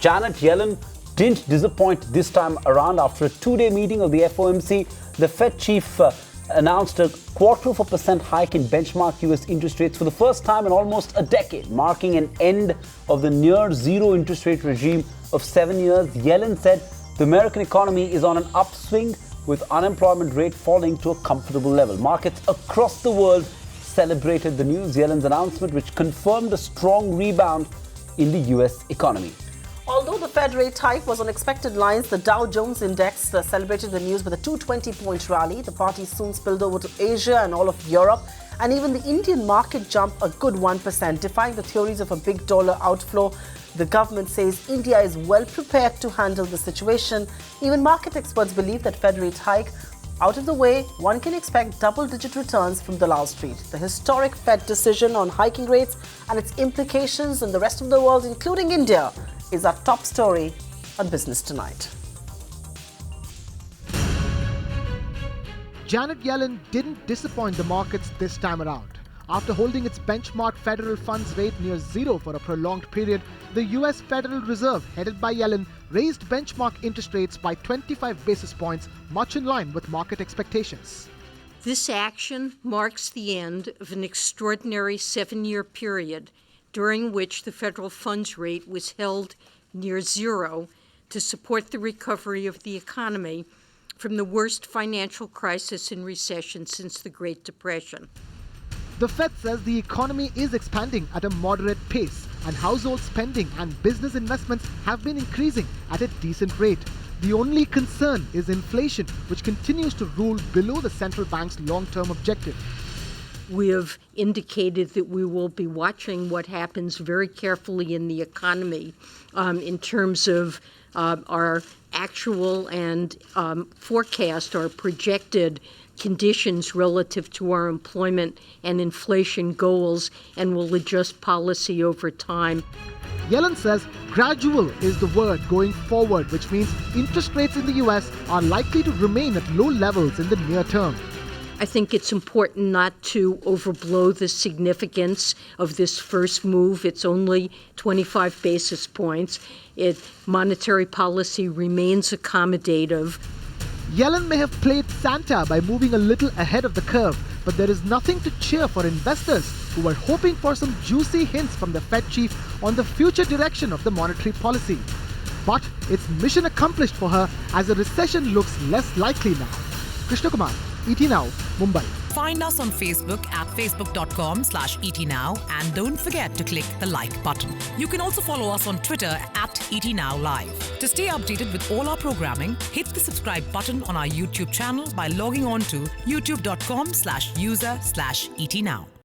Janet Yellen didn't disappoint this time around. After a two-day meeting of the FOMC, the Fed chief announced a 0.25% hike in benchmark US interest rates for the first time in almost a decade, marking an end of the near-zero interest rate regime of 7 years. Yellen said the American economy is on an upswing, with unemployment rate falling to a comfortable level. Markets across the world celebrated the news. Yellen's announcement, which confirmed a strong rebound in the US economy. Although the Fed rate hike was on expected lines, the Dow Jones Index celebrated the news with a 220-point rally. The party soon spilled over to Asia and all of Europe, and even the Indian market jumped a good 1%, defying the theories of a big dollar outflow. The government says India is well prepared to handle the situation. Even market experts believe that Fed rate hike out of the way, one can expect double-digit returns from Dalal Street. The historic Fed decision on hiking rates and its implications in the rest of the world, including India, is our top story on Business Tonight. Janet Yellen didn't disappoint the markets this time around. After holding its benchmark federal funds rate near zero for a prolonged period, the US Federal Reserve, headed by Yellen, raised benchmark interest rates by 25 basis points, much in line with market expectations. This action marks the end of an extraordinary 7-year period during which the federal funds rate was held near zero to support the recovery of the economy from the worst financial crisis and recession since the Great Depression. The Fed says the economy is expanding at a moderate pace, and household spending and business investments have been increasing at a decent rate. The only concern is inflation, which continues to rule below the central bank's long-term objective. We have indicated that we will be watching what happens very carefully in the economy in terms of our actual and forecast, our projected conditions relative to our employment and inflation goals, and will adjust policy over time. Yellen says gradual is the word going forward, which means interest rates in the US are likely to remain at low levels in the near term. I think it's important not to overblow the significance of this first move. It's only 25 basis points. Monetary policy remains accommodative. Yellen may have played Santa by moving a little ahead of the curve, but there is nothing to cheer for investors who were hoping for some juicy hints from the Fed chief on the future direction of the monetary policy. But it's mission accomplished for her, as a recession looks less likely now. Krishnakumar, ET Now, Mumbai. Find us on Facebook at facebook.com/ETNow, and don't forget to click the like button. You can also follow us on Twitter at ETNowLive. To stay updated with all our programming, hit the subscribe button on our YouTube channel by logging on to youtube.com/user/ETNow.